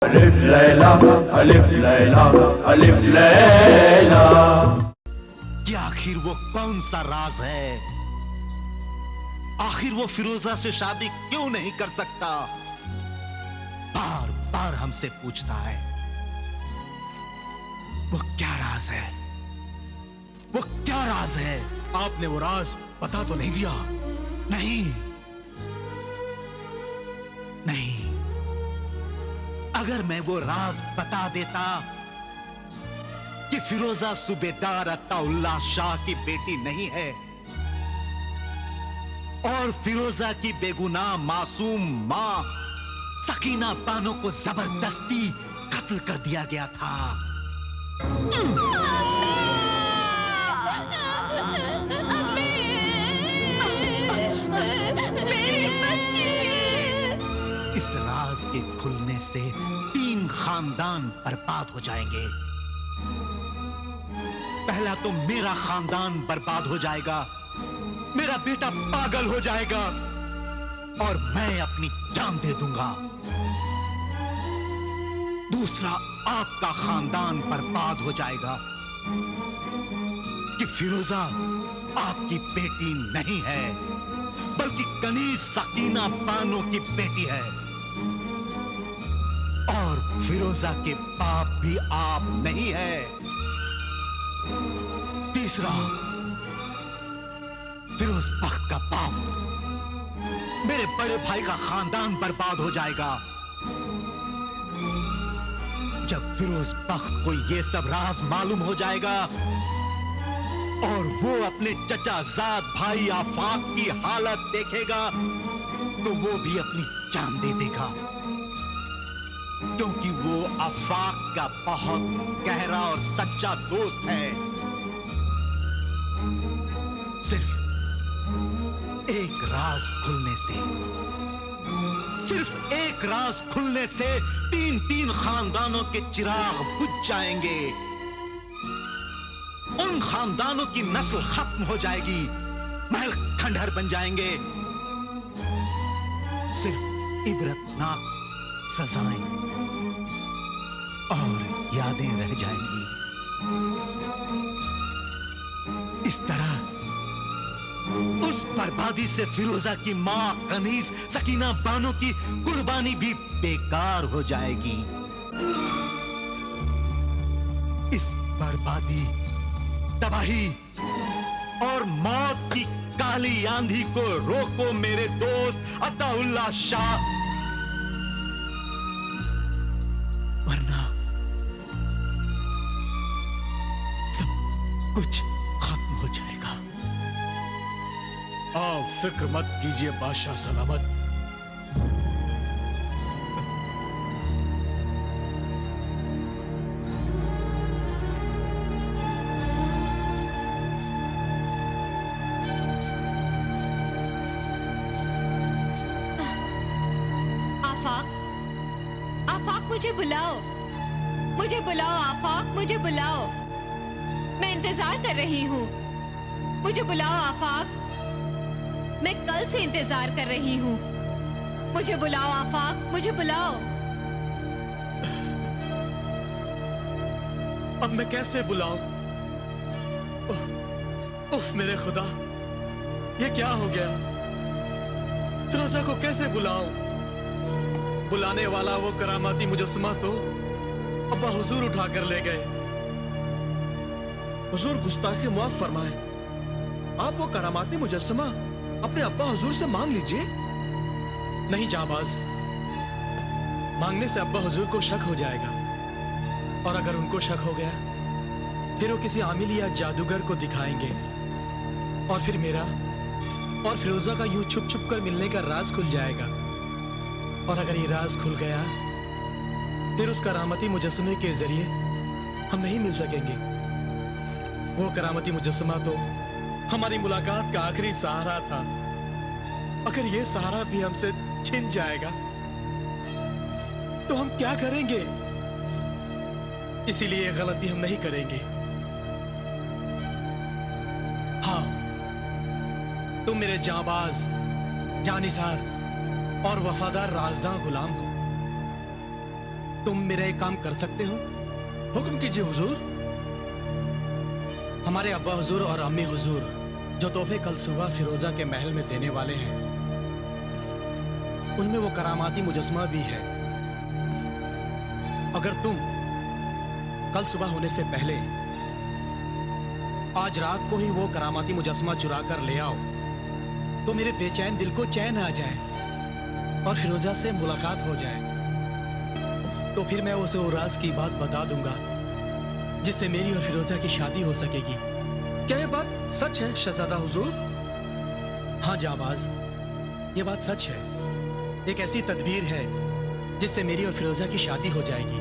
अलिफ लैला अलिफ लैला अलिफ लैला। कि आखिर वो कौन सा राज है? आखिर वो फिरोजा से शादी क्यों नहीं कर सकता? बार बार हमसे पूछता है। वो क्या राज है? वो क्या राज है? आपने वो राज पता तो नहीं दिया? नहीं नहीं, अगर मैं वो राज बता देता कि फिरोजा सूबेदार अताउल्लाह शाह की बेटी नहीं है और फिरोजा की बेगुनाह मासूम मां सकीना बानो को जबरदस्ती कत्ल कर दिया गया था, इस राज के खुलने से 3 खानदान बर्बाद हो जाएंगे। पहला तो मेरा खानदान बर्बाद हो जाएगा, मेरा बेटा पागल हो जाएगा और मैं अपनी जान दे दूंगा। दूसरा, आपका खानदान बर्बाद हो जाएगा कि फिरोजा आपकी बेटी नहीं है बल्कि कनीज सकीना बानो की बेटी है और फिरोजा के बाप भी आप नहीं है। तीसरा, फिरोज बख्त का बाप मेरे बड़े भाई का खानदान बर्बाद हो जाएगा। जब फिरोज बख्त को यह सब राज मालूम हो जाएगा और वो अपने चचाजाद भाई आफाक की हालत देखेगा तो वो भी अपनी जान दे देगा, क्योंकि वो आफाक का बहुत गहरा और सच्चा दोस्त है। सिर्फ एक राज खुलने से, सिर्फ एक राज खुलने से 3 खानदानों के चिराग बुझ जाएंगे। उन खानदानों की नस्ल खत्म हो जाएगी, महल खंडहर बन जाएंगे। सिर्फ इबरतनाक सजाएं और यादें रह जाएंगी। इस तरह उस बर्बादी से फिरोजा की मां कनीज सकीना बानो की कुर्बानी भी बेकार हो जाएगी। इस बर्बादी, तबाही और मौत की काली आंधी को रोको मेरे दोस्त अताउल्लाह शाह, वरना सब कुछ खत्म हो जाएगा। आप फिक्र मत कीजिए बादशाह सलामत। मुझे बुलाओ, मुझे बुलाओ आफाक, मुझे बुलाओ। मैं इंतजार कर रही हूँ। मुझे बुलाओ आफाक, मैं कल से इंतजार कर रही हूँ। मुझे बुलाओ आफाक, मुझे बुलाओ। अब मैं कैसे बुलाऊं? उफ मेरे खुदा, ये क्या हो गया? फिरोजा को कैसे बुलाऊं? बुलाने वाला वो करामाती मुजस्समा तो अब्बा हुजूर उठा कर ले गए। हुजूर गुस्ताखी माफ फरमाए। आप वो करामाती मुजस्समा अपने अब्बा हुजूर से मांग लीजिए। नहीं जाबाज, मांगने से अब्बा हुजूर को शक हो जाएगा और अगर उनको शक हो गया फिर वो किसी आमिल या जादूगर को दिखाएंगे और फिर मेरा और फिरोजा का यूं छुप छुप कर मिलने का राज खुल जाएगा। और अगर ये राज खुल गया फिर उस करामती मुजस्समे के जरिए हम नहीं मिल सकेंगे। वो करामती मुजस्समा तो हमारी मुलाकात का आखिरी सहारा था। अगर ये सहारा भी हमसे छिन जाएगा तो हम क्या करेंगे? इसीलिए गलती हम नहीं करेंगे। हाँ, तुम मेरे जांबाज, जानिसार और वफादार राजदां गुलाम हो। तुम मेरा एक काम कर सकते हो? हुक्म कीजिए हुजूर। हमारे अब्बा हुजूर और अम्मी हुजूर जो तोहफे कल सुबह फिरोजा के महल में देने वाले हैं, उनमें वो करामाती मुजस्समा भी है। अगर तुम कल सुबह होने से पहले आज रात को ही वो करामाती मुजस्समा चुरा कर ले आओ तो मेरे बेचैन दिल को चैन आ जाए और फिरोजा से मुलाकात हो जाए। तो फिर मैं उसे वो राज की बात बता दूंगा जिससे मेरी और फिरोजा की शादी हो सकेगी। क्या ये बात सच है शहजादा हुजूर? हाँ जाबाज, ये बात सच है। एक ऐसी तदबीर है जिससे मेरी और फिरोजा की शादी हो जाएगी,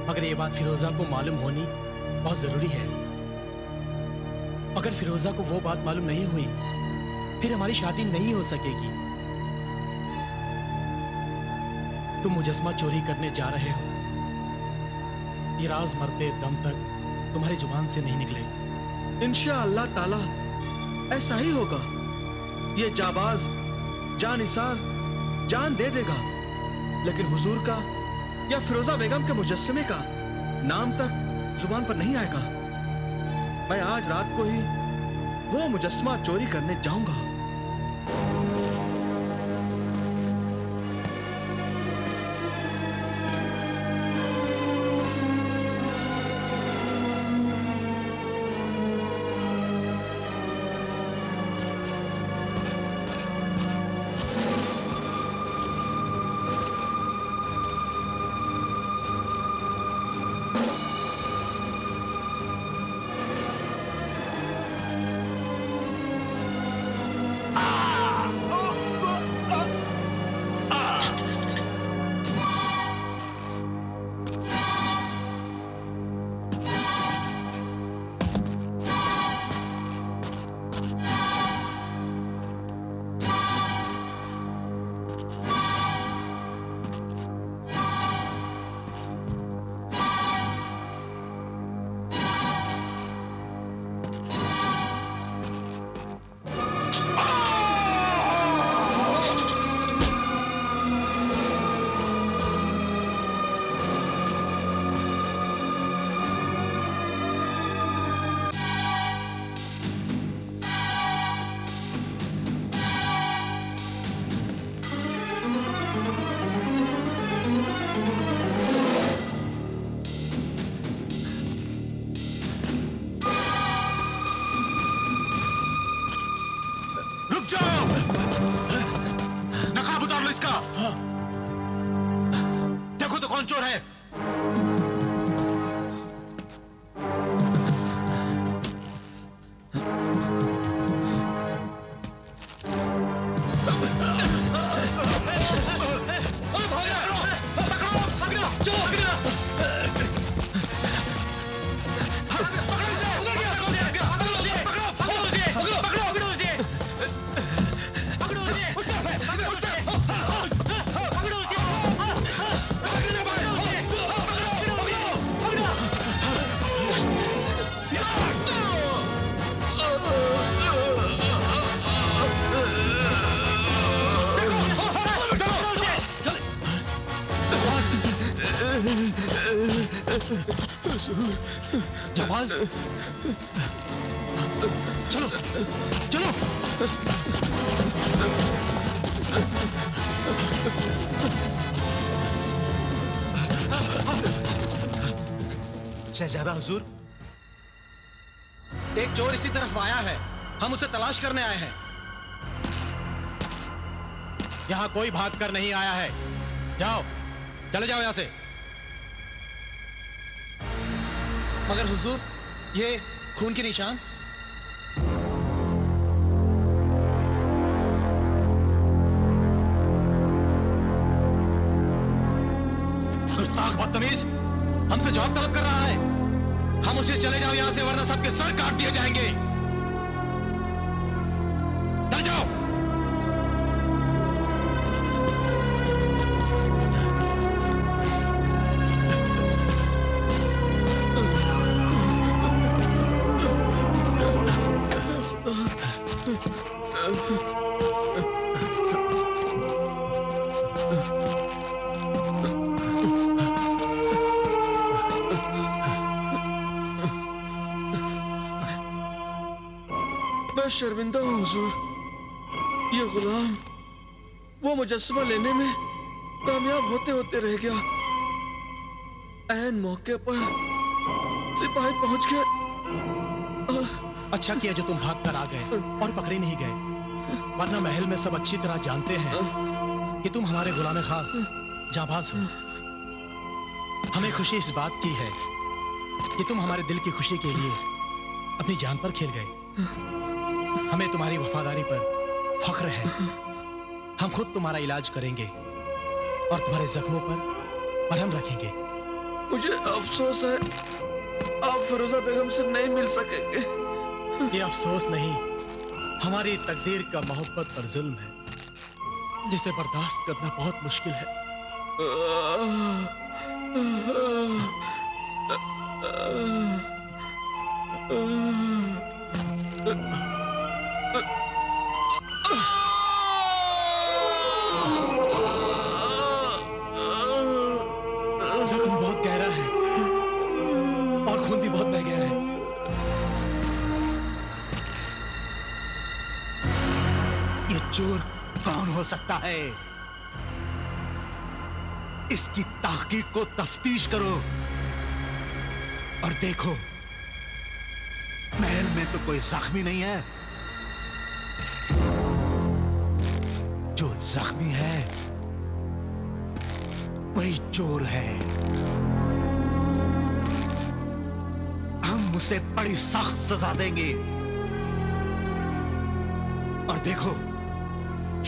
मगर ये बात फिरोजा को मालूम होनी बहुत जरूरी है। अगर फिरोजा को वो बात मालूम नहीं हुई फिर हमारी शादी नहीं हो सकेगी। तुम मुजस्समा चोरी करने जा रहे हो, ये राज मरते दम तक तुम्हारी जुबान से नहीं निकलेगा। इंशाअल्लाह ताला ऐसा ही होगा। ये जाबाज जानिसार जान दे देगा, लेकिन हुजूर का या फिरोजा बेगम के मुजस्समे का नाम तक जुबान पर नहीं आएगा। मैं आज रात को ही वो मुजस्समा चोरी करने जाऊंगा। जाबाज, चलो चलो। शहजादा हुजूर, एक चोर इसी तरफ आया है, हम उसे तलाश करने आए हैं। यहां कोई भाग कर नहीं आया है। जाओ, चले जाओ यहां से। मगर हुजूर, ये खून के निशान। गुस्ताख बदतमीज, हमसे जवाब तलब कर रहा है। हम उसे चले जाओ यहां से, वरना सबके सर काट दिए जाएंगे। चल जाओ। शर्मिंदा हूँ हुजूर। ये गुलाम वो मुजस्समा लेने में कामयाब होते होते रह गया। ऐन मौके पर सिपाही पहुंच गए। अच्छा किया जो तुम भाग कर आ गए और पकड़े नहीं गए, वरना महल में सब अच्छी तरह जानते हैं कि तुम हमारे गुलाम खास जाबाज हो। हमें खुशी इस बात की है कि तुम हमारे दिल की खुशी के लिए अपनी जान पर खेल गए। हमें तुम्हारी वफादारी पर फख्र है। हम खुद तुम्हारा इलाज करेंगे और तुम्हारे जख्मों पर मरहम रखेंगे। मुझे अफसोस है, आप फिरोजा बेगम से नहीं मिल सकेंगे। ये अफसोस नहीं, हमारी तकदीर का मोहब्बत पर जुल्म है, जिसे बर्दाश्त करना बहुत मुश्किल है। जख्म बहुत गहरा है और खून भी बहुत बह गया है। ये चोर कौन हो सकता है? इसकी तहकीक को तफ्तीश करो और देखो, महल में तो कोई जख्मी नहीं है। जो जख्मी है वही चोर है। हम उसे बड़ी सख्त सजा देंगे। और देखो,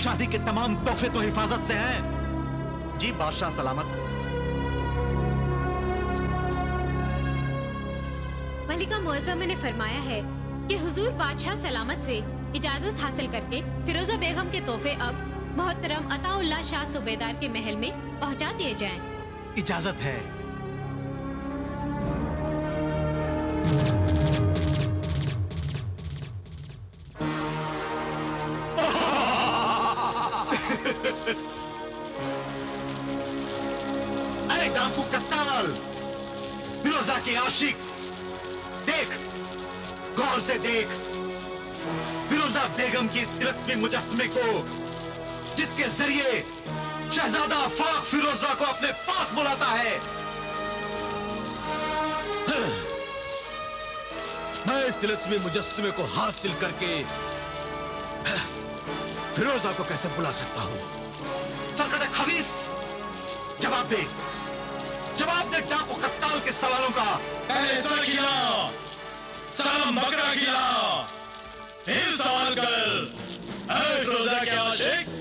शादी के तमाम तोहफे तो हिफाजत से हैं। जी बादशाह सलामत। मलिका मुअज़्ज़मा ने फरमाया है कि हुजूर बादशाह सलामत से इजाजत हासिल करके फिरोजा बेगम के तोहफे अब मोहतरम अताउल्लाह शाह सूबेदार के महल में पहुंचा दिए जाएं। इजाजत है। अरे डाकू कत्ताल, फिरोजा के आशिक, देख, गौर से देख फिरोजा बेगम की इस तिलस्मी मुजस्समे को, जिसके जरिए शहजादा आफाक फिरोजा को अपने पास बुलाता है। मैं इस तिलस्मी मुजस्समे को हासिल करके फिरोजा को कैसे बुला सकता हूँ? सरकट खबीस, जवाब दे, जवाब दे डाकू कत्ताल के सवालों का। सलाम बकरा किला, फिर सवाल कर, ऐ फिरोजा के आशिक।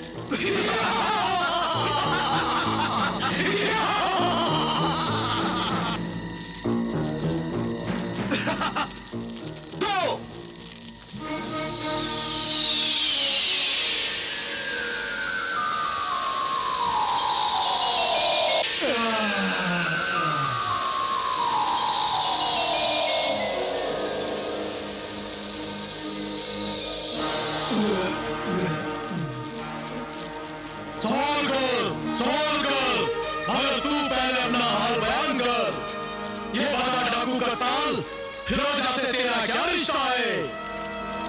सवाल कर, मगर तू पहले अपना हाल बयान कर। ये बता डाकू का ताल, फिरोजा से तेरा क्या रिश्ता है?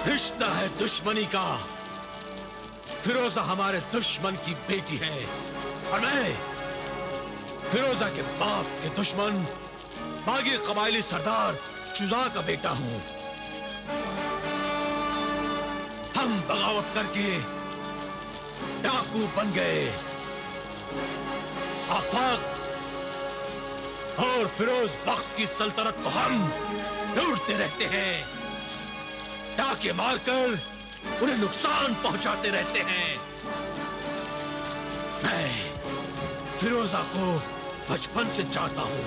रिश्ता है दुश्मनी का। फिरोजा हमारे दुश्मन की बेटी है और मैं फिरोजा के बाप के दुश्मन बागी कबायली सरदार शुजा का बेटा हूं। हम बगावत करके डाकू बन गए। आफाक और फिरोज बख्त की सल्तनत को हम ढूंढते रहते हैं, डाके मारकर उन्हें नुकसान पहुंचाते रहते हैं। मैं फिरोजा को बचपन से चाहता हूं,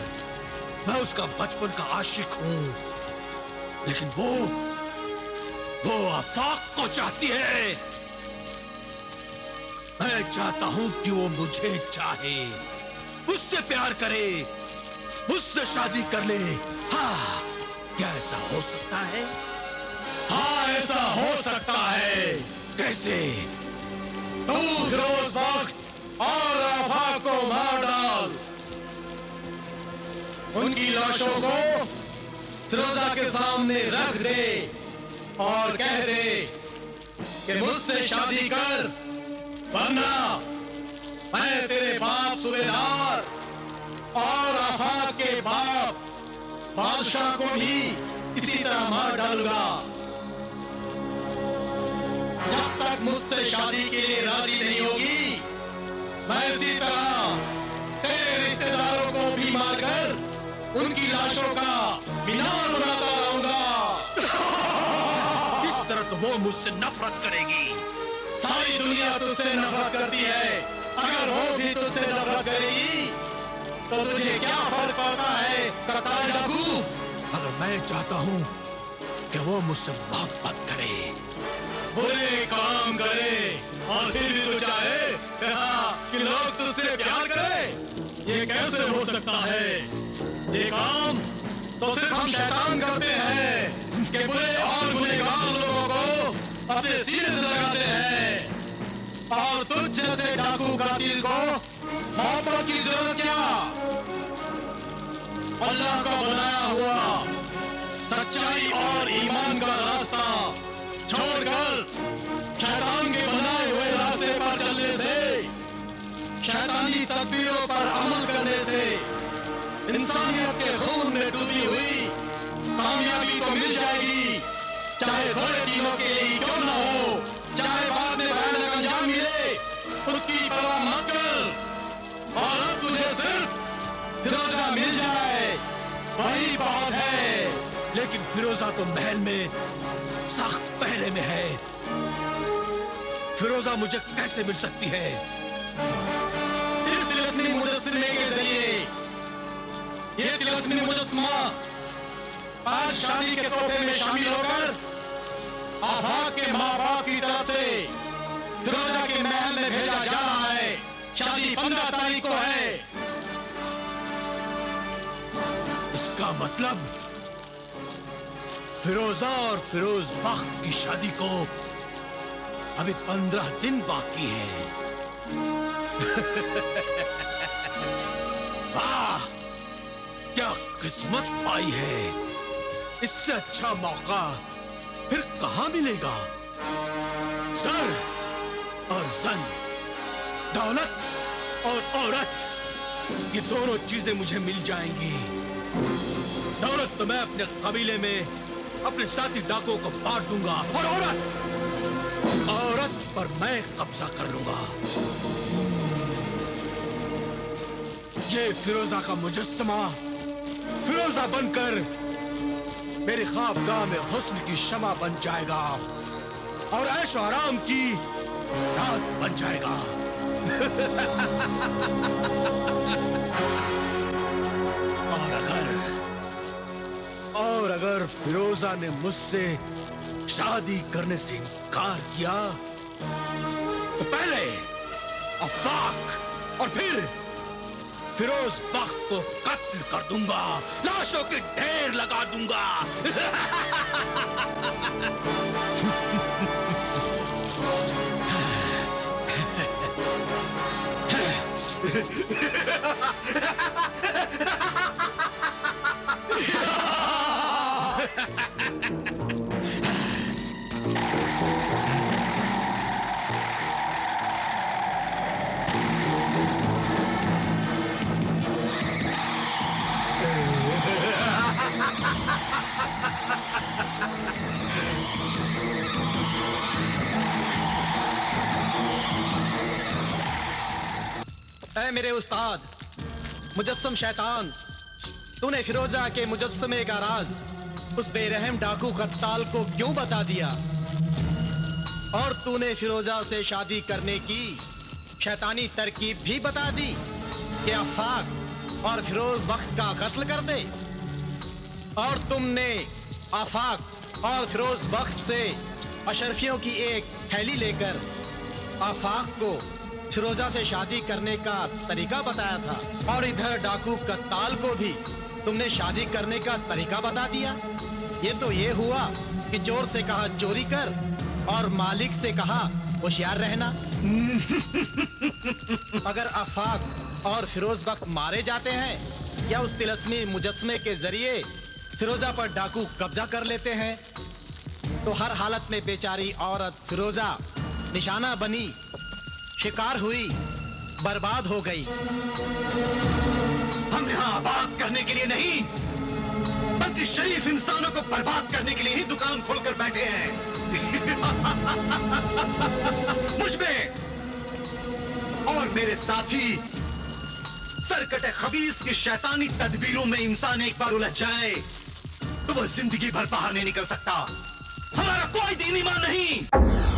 मैं उसका बचपन का आशिक हूं, लेकिन वो आफाक को चाहती है। मैं चाहता हूं कि वो मुझे चाहे, मुझसे प्यार करे, मुझसे शादी कर ले। हाँ, क्या ऐसा हो सकता है? हाँ, ऐसा हो सकता है। कैसे? तू फिरोज बख्त और आफाक को मार डाल, उनकी लाशों को फिरोजा के सामने रख दे और कह दे कि मुझसे शादी कर, वरना मैं तेरे बाप सुबेदार और आफाक के बाप बादशाह को भी इसी तरह मार डालूंगा। जब तक मुझसे शादी के लिए राजी नहीं होगी, मैं इसी तरह तेरे रिश्तेदारों को भी मारकर उनकी लाशों का मीनार बनाता रहूंगा। इस तरह तो वो मुझसे नफरत करेगी। सारी दुनिया तुझसे नफरत करती है, अगर वो भी तुझसे नफरत करेगी तो तुझे क्या फर्क पड़ता है कतार डाकू? अगर मैं चाहता हूँ कि वो मुझसे मोहब्बत करे, बुरे काम करे और फिर भी तू चाहे कि लोग तुझसे प्यार करें, ये कैसे हो सकता है? ये काम तो सिर्फ हम शैतान करते हैं कि बुरे और गुनहगार लोगों को अपने सीने से लगाते हैं। और तुझ जैसे डाकू कातिल को मोहब्बत की जरूरत क्या? अल्लाह का बनाया हुआ सच्चाई और ईमान का रास्ता छोड़कर शैतान के बनाए हुए रास्ते पर चलने से, शैतानी तदबीरों पर अमल करने से इंसानियत के खून में डूबी हुई कामयाबी तो मिल जाएगी, चाहे थोड़े दिनों के लिए क्यों ना हो, चाहे बाद में भयानक अंजाम मिले, उसकी परवाह मत कर। और अब तुझे सिर्फ फिरोजा मिल जाए, वही बहुत है। लेकिन फिरोजा तो महल में सख्त पहरे में है। फिरोजा मुझे कैसे मिल सकती है? इस तिलस्मी मुजस्समे के जरिए ये तिलस्मी मुजस्समा आज शादी के तोहफे में शामिल होकर आफाक के माँ बाप की तरफ से फिरोजा के महल में भेजा जा रहा है। शादी 15 तारीख को है। इसका मतलब फिरोजा और फिरोज बख्त की शादी को अभी 15 दिन बाकी है। वाह, क्या किस्मत पाई है। इससे अच्छा मौका फिर कहां मिलेगा? सर और जन, दौलत और औरत, ये दोनों चीजें मुझे मिल जाएंगी। दौलत तो मैं अपने कबीले में अपने साथी डाकुओं को बांट दूंगा, और औरत पर मैं कब्जा कर लूंगा। ये फिरोजा का मुजस्समा फिरोजा बनकर मेरी ख्वाबगाह में हुस्न की शमा बन जाएगा और ऐशो आराम की रात बन जाएगा। और अगर फिरोजा ने मुझसे शादी करने से इनकार किया तो पहले आफाक और फिर फिरोज बख्त को कत्ल कर दूंगा, लाशों के ढेर लगा दूंगा। ऐ मेरे उस्ताद मुजस्सम शैतान, तूने फिरोजा के मुजस्समे का राज उस बेरहम डाकू कत्ताल को क्यों बता दिया? और तूने फिरोजा से शादी करने की शैतानी तरकीब भी बता दी कि आफाक और फिरोज बख्त का कत्ल कर दे। और तुमने आफाक और फिरोज बख्त से अशरफियों की एक थैली लेकर आफाक को फिरोजा से शादी करने का तरीका बताया था, और इधर डाकू कत्ताल को भी तुमने शादी करने का तरीका बता दिया। ये तो ये हुआ कि चोर से कहा चोरी कर और मालिक से कहा होशियार रहना। अगर आफाक और फिरोज बख्त मारे जाते हैं या उस तिलस्मी मुजस्समे के जरिए फिरोजा पर डाकू कब्जा कर लेते हैं तो हर हालत में बेचारी औरत फिरोजा निशाना बनी, शिकार हुई, बर्बाद हो गई। हम यहाँ आबाद करने के लिए नहीं, बल्कि शरीफ इंसानों को बर्बाद करने के लिए ही दुकान खोलकर बैठे हैं। मुझ में और मेरे साथी सरकटे खबीस की शैतानी तदबीरों में इंसान एक बार उलझ जाए तो वह जिंदगी भर बाहर नहीं निकल सकता। हमारा कोई दीन ईमान नहीं।